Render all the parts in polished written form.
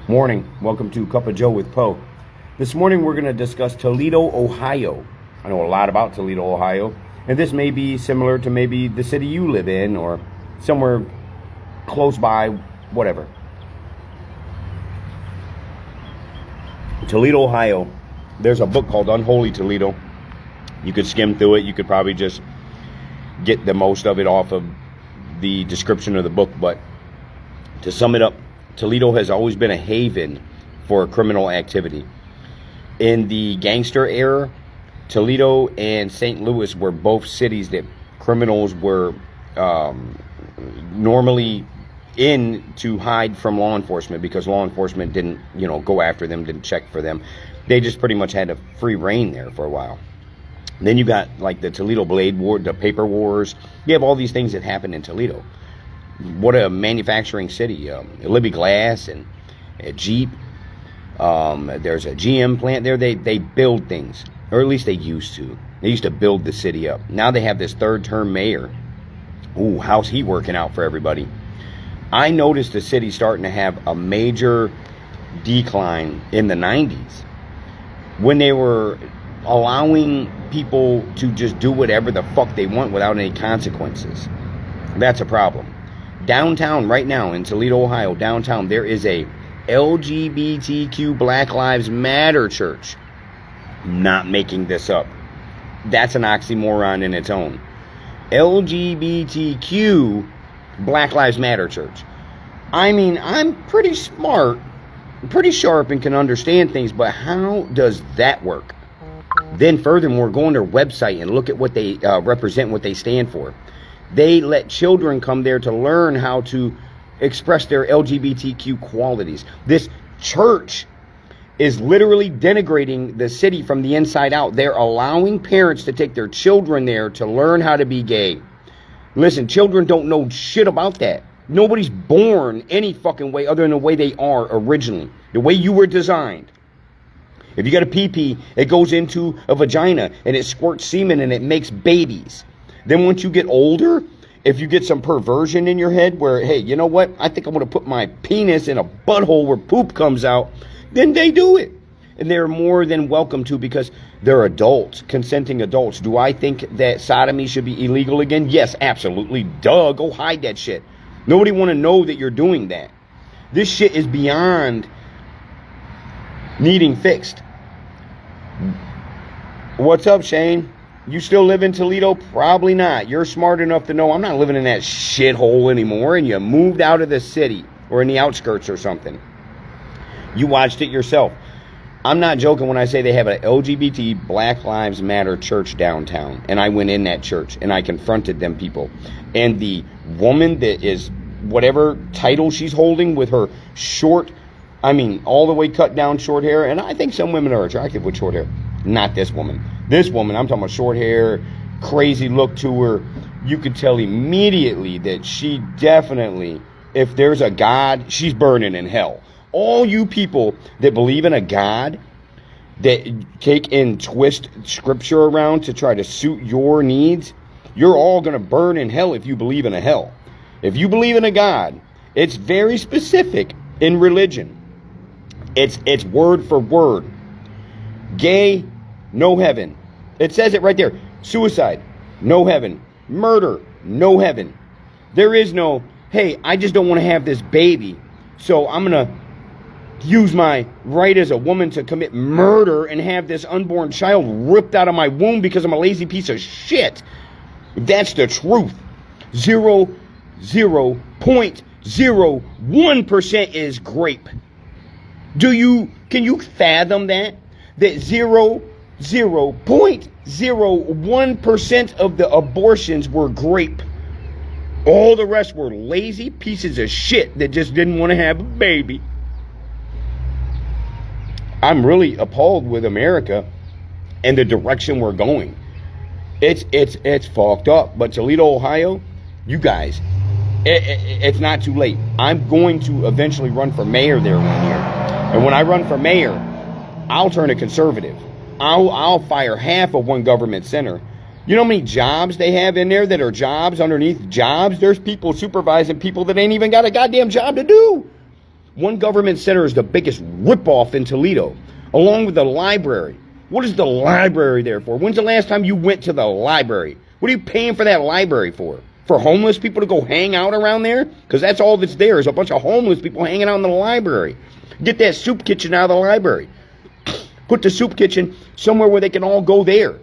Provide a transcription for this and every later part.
Morning. Welcome to Cup of Joe with Poe. This morning we're going to discuss Toledo, Ohio. I know a lot about Toledo, Ohio, and this may be similar to maybe the city you live in or somewhere close by, whatever. Toledo, Ohio. There's a book called Unholy Toledo. You could skim through it. You could probably just get the most of it off of the description of the book, but to sum it up, Toledo has always been a haven for criminal activity. In the gangster era, Toledo and St. Louis were both cities that criminals were normally in to hide from law enforcement, because law enforcement didn't, go after them, didn't check for them. They just pretty much had a free reign there for a while. Then you got like the Toledo Blade War, the paper wars. You have all these things that happened in Toledo. What a manufacturing city. Libby Glass and a Jeep. There's a GM plant there. They build things, or at least they used to. They used to build the city up. Now they have this third-term mayor. Ooh, how's he working out for everybody? I noticed the city starting to have a major decline in the 90s when they were allowing people to just do whatever the fuck they want without any consequences. That's a problem. Downtown right now in Toledo, Ohio, downtown, there is a LGBTQ Black Lives Matter church. I'm not making this up. That's an oxymoron in its own. LGBTQ Black Lives Matter church. I mean, I'm pretty smart, pretty sharp, and can understand things, but how does that work? Then furthermore, go on their website and look at what they represent, what they stand for. They let children come there to learn how to express their LGBTQ qualities. This church is literally denigrating the city from the inside out. They're allowing parents to take their children there to learn how to be gay. Listen, children don't know shit about that. Nobody's born any fucking way other than the way they are originally, the way you were designed. If you got a pee-pee, it goes into a vagina and it squirts semen and it makes babies. Then once you get older, if you get some perversion in your head where, hey, you know what? I think I'm going to put my penis in a butthole where poop comes out. Then they do it. And they're more than welcome to, because they're adults, consenting adults. Do I think that sodomy should be illegal again? Yes, absolutely. Duh, go hide that shit. Nobody want to know that you're doing that. This shit is beyond needing fixed. What's up, Shane? You still live in Toledo? Probably not. You're smart enough to know I'm not living in that shithole anymore, and you moved out of the city or in the outskirts or something. You watched it yourself. I'm not joking when I say they have an LGBT Black Lives Matter church downtown, and I went in that church and I confronted them people. And the woman that is whatever title she's holding with her short, all the way cut down short hair, and I think some women are attractive with short hair. Not this woman. This woman, I'm talking about short hair, crazy look to her. You could tell immediately that she definitely, if there's a God, she's burning in hell. All you people that believe in a God, that take and twist scripture around to try to suit your needs, you're all going to burn in hell if you believe in a hell. If you believe in a God, it's very specific in religion. It's word for word. Gay, no heaven. It says it right there. Suicide, no heaven. Murder, no heaven. There is no, hey, I just don't want to have this baby, so I'm going to use my right as a woman to commit murder and have this unborn child ripped out of my womb because I'm a lazy piece of shit. That's the truth. 0.01% is grape. Can you fathom that? That 0.01% of the abortions were grape. All the rest were lazy pieces of shit that just didn't want to have a baby. I'm really appalled with America and the direction we're going. It's fucked up. But Toledo, Ohio, you guys, it's not too late. I'm going to eventually run for mayor there one year. And when I run for mayor, I'll turn a conservative. I'll fire half of one government center. You know how many jobs they have in there that are jobs underneath jobs? There's people supervising people that ain't even got a goddamn job to do. One government center is the biggest ripoff in Toledo, along with the library. What is the library there for? When's the last time you went to the library? What are you paying for that library for? For homeless people to go hang out around there? Because that's all that's there is a bunch of homeless people hanging out in the library. Get that soup kitchen out of the library. Put the soup kitchen somewhere where they can all go there.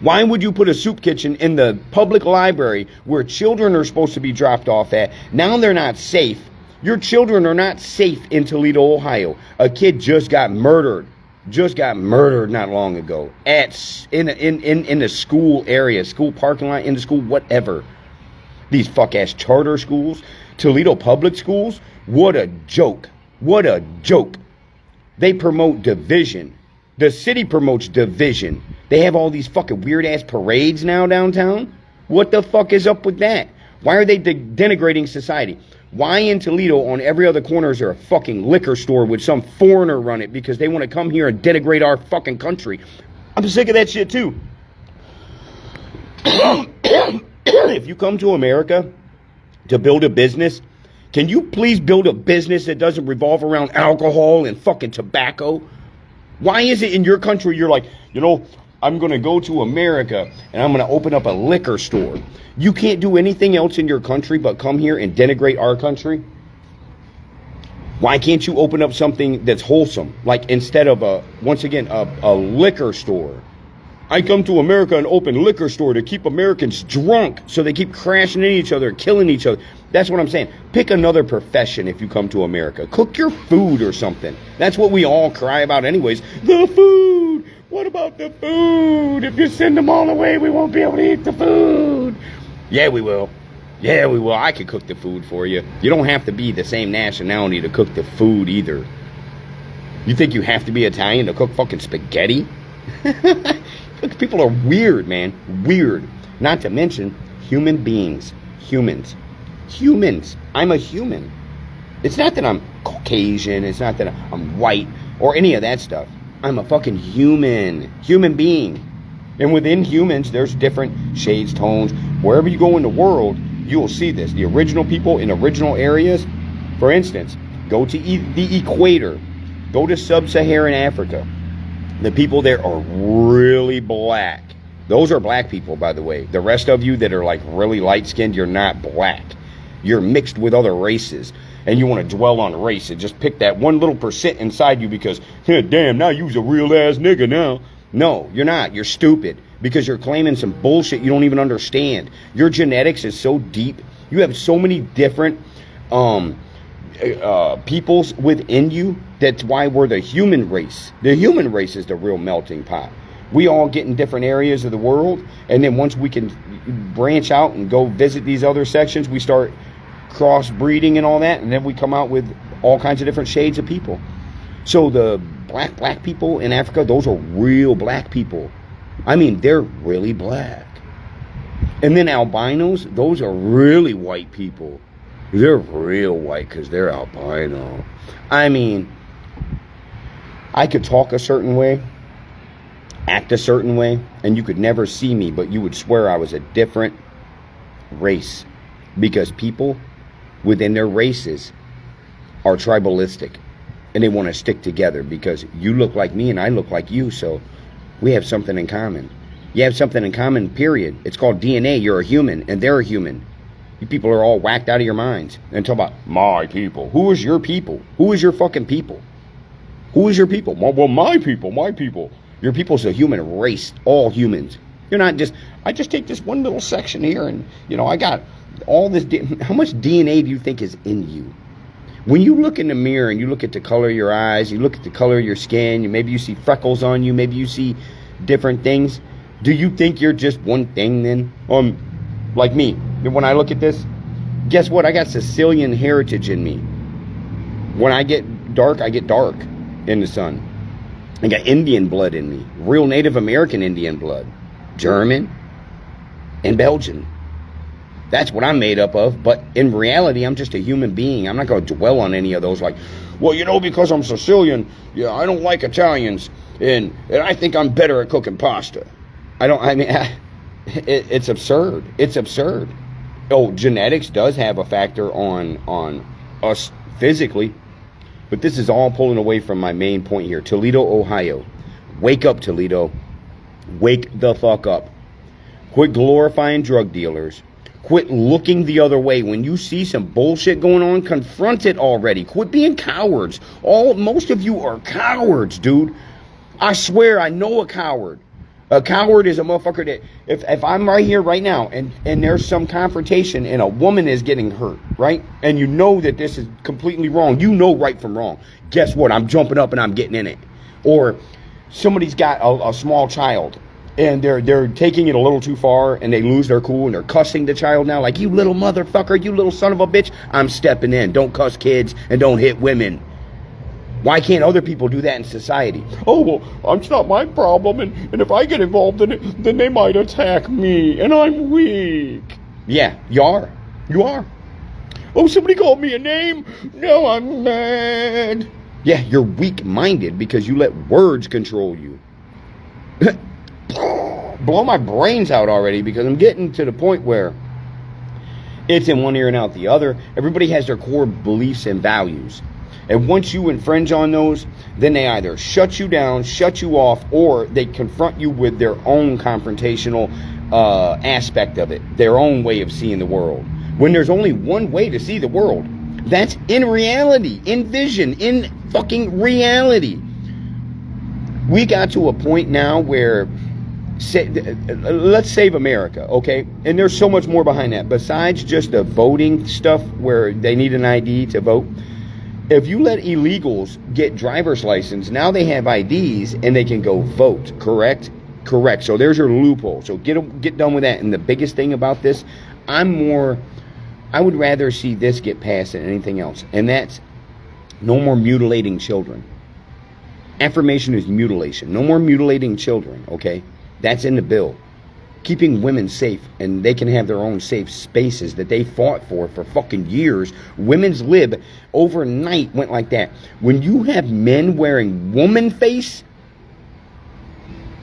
Why would you put a soup kitchen in the public library where children are supposed to be dropped off at? Now they're not safe. Your children are not safe in Toledo, Ohio. A kid just got murdered. Not long ago in the school area, school parking lot, in the school, whatever. These fuck-ass charter schools, Toledo public schools, what a joke. What a joke. They promote division. The city promotes division. They have all these fucking weird-ass parades now downtown. What the fuck is up with that? Why are they denigrating society? Why in Toledo on every other corner is there a fucking liquor store with some foreigner run it because they want to come here and denigrate our fucking country? I'm sick of that shit too. If you come to America to build a business, can you please build a business that doesn't revolve around alcohol and fucking tobacco? Why is it in your country you're like, I'm going to go to America and I'm going to open up a liquor store? You can't do anything else in your country but come here and denigrate our country? Why can't you open up something that's wholesome? Like instead of a liquor store. I come to America and open a liquor store to keep Americans drunk so they keep crashing into each other, killing each other. That's what I'm saying. Pick another profession if you come to America. Cook your food or something. That's what we all cry about anyways. The food! What about the food? If you send them all away, we won't be able to eat the food. Yeah, we will. Yeah, we will. I could cook the food for you. You don't have to be the same nationality to cook the food either. You think you have to be Italian to cook fucking spaghetti? People are weird, man. Weird. Not to mention human beings. Humans. I'm a human. It's not that I'm Caucasian. It's not that I'm white or any of that stuff. I'm a fucking human being. And within humans, there's different shades, tones. Wherever you go in the world, you will see this. The original people in original areas, for instance, go to the equator. Go to sub-Saharan Africa. The people there are really black. Those are black people, by the way. The rest of you that are like really light-skinned, you're not black. You're mixed with other races. And you want to dwell on race and just pick that 1 little % inside you because, damn, now you's a real-ass nigga now. No, you're not. You're stupid because you're claiming some bullshit you don't even understand. Your genetics is so deep. You have so many different peoples within you. That's why we're the human race. The human race is the real melting pot. We all get in different areas of the world, and then once we can branch out and go visit these other sections, we start crossbreeding and all that, and then we come out with all kinds of different shades of people. So the black people in Africa, those are real black people. I mean, they're really black. And then albinos, those are really white people. They're real white because they're albino. I mean, I could talk a certain way, act a certain way, and you could never see me, but you would swear I was a different race. Because people within their races are tribalistic. And they want to stick together because you look like me and I look like you, so we have something in common. You have something in common, period. It's called DNA. You're a human and they're a human. You people are all whacked out of your minds and talk about my people. Who is your people? Who is your fucking people? Who is your people? Well, my people. Your people's a human race, all humans. You're not just, I just take this one little section here and, I got all this. How much DNA do you think is in you? When you look in the mirror and you look at the color of your eyes, you look at the color of your skin, maybe you see freckles on you, maybe you see different things. Do you think you're just one thing then? Like me, when I look at this, guess what? I got Sicilian heritage in me. When I get dark in the sun. I got Indian blood in me, real Native American Indian blood, German and Belgian. That's what I'm made up of, but in reality, I'm just a human being. I'm not going to dwell on any of those like, well, because I'm Sicilian, I don't like Italians, and I think I'm better at cooking pasta. It's absurd. It's absurd. Oh, genetics does have a factor on us physically. But this is all pulling away from my main point here. Toledo, Ohio. Wake up, Toledo. Wake the fuck up. Quit glorifying drug dealers. Quit looking the other way. When you see some bullshit going on, confront it already. Quit being cowards. Most of you are cowards, dude. I swear I know a coward. A coward is a motherfucker that, if I'm right here right now and there's some confrontation and a woman is getting hurt, right? And you know that this is completely wrong. You know right from wrong. Guess what? I'm jumping up and I'm getting in it. Or somebody's got a small child and they're taking it a little too far and they lose their cool and they're cussing the child now like, you little motherfucker, you little son of a bitch. I'm stepping in. Don't cuss kids and don't hit women. Why can't other people do that in society? Oh, well, it's not my problem, and if I get involved in it, then they might attack me, and I'm weak. Yeah, you are. You are. Oh, somebody called me a name? No, I'm mad. Yeah, you're weak-minded because you let words control you. Blow my brains out already because I'm getting to the point where it's in one ear and out the other. Everybody has their core beliefs and values. And once you infringe on those, then they either shut you down, shut you off, or they confront you with their own confrontational aspect of it, their own way of seeing the world. When there's only one way to see the world, that's in reality, in vision, in fucking reality. We got to a point now where, let's save America, okay? And there's so much more behind that. Besides just the voting stuff where they need an ID to vote, if you let illegals get driver's license, now they have IDs and they can go vote, correct? Correct. So there's your loophole. So get done with that. And the biggest thing about this, I would rather see this get passed than anything else. And that's no more mutilating children. Affirmation is mutilation. No more mutilating children, okay? That's in the bill. Keeping women safe, and they can have their own safe spaces that they fought for fucking years. Women's lib overnight went like that. When you have men wearing woman face,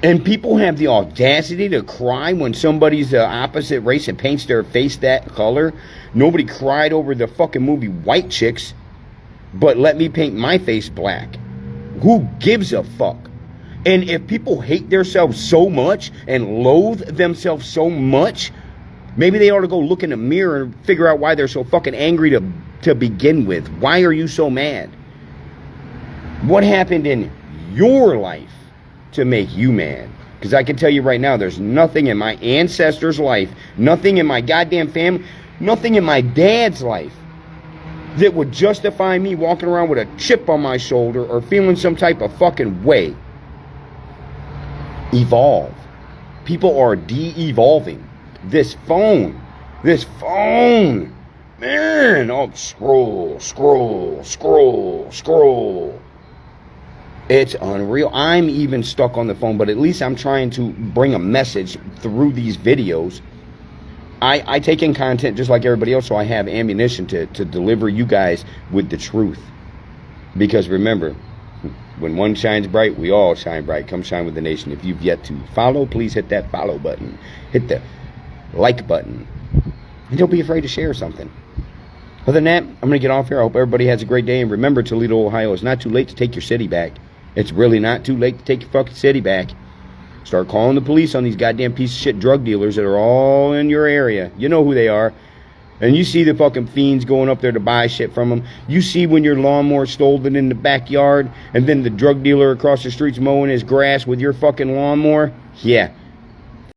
and people have the audacity to cry when somebody's the opposite race and paints their face that color. Nobody cried over the fucking movie White Chicks, but let me paint my face black. Who gives a fuck? And if people hate themselves so much and loathe themselves so much, maybe they ought to go look in the mirror and figure out why they're so fucking angry to begin with. Why are you so mad? What happened in your life to make you mad? Because I can tell you right now, there's nothing in my ancestors' life, nothing in my goddamn family, nothing in my dad's life that would justify me walking around with a chip on my shoulder or feeling some type of fucking way. Evolve. People are de-evolving. This phone, man, oh, scroll. It's unreal. I'm even stuck on the phone, but at least I'm trying to bring a message through these videos. I take in content just like everybody else, so I have ammunition to deliver you guys with the truth. Because remember, when one shines bright, we all shine bright. Come shine with the nation. If you've yet to follow, please hit that follow button. Hit the like button. And don't be afraid to share something. Other than that, I'm going to get off here. I hope everybody has a great day. And remember, Toledo, Ohio, it's not too late to take your city back. It's really not too late to take your fucking city back. Start calling the police on these goddamn piece of shit drug dealers that are all in your area. You know who they are. And you see the fucking fiends going up there to buy shit from them. You see when your lawnmower's stolen in the backyard and then the drug dealer across the street's mowing his grass with your fucking lawnmower. Yeah,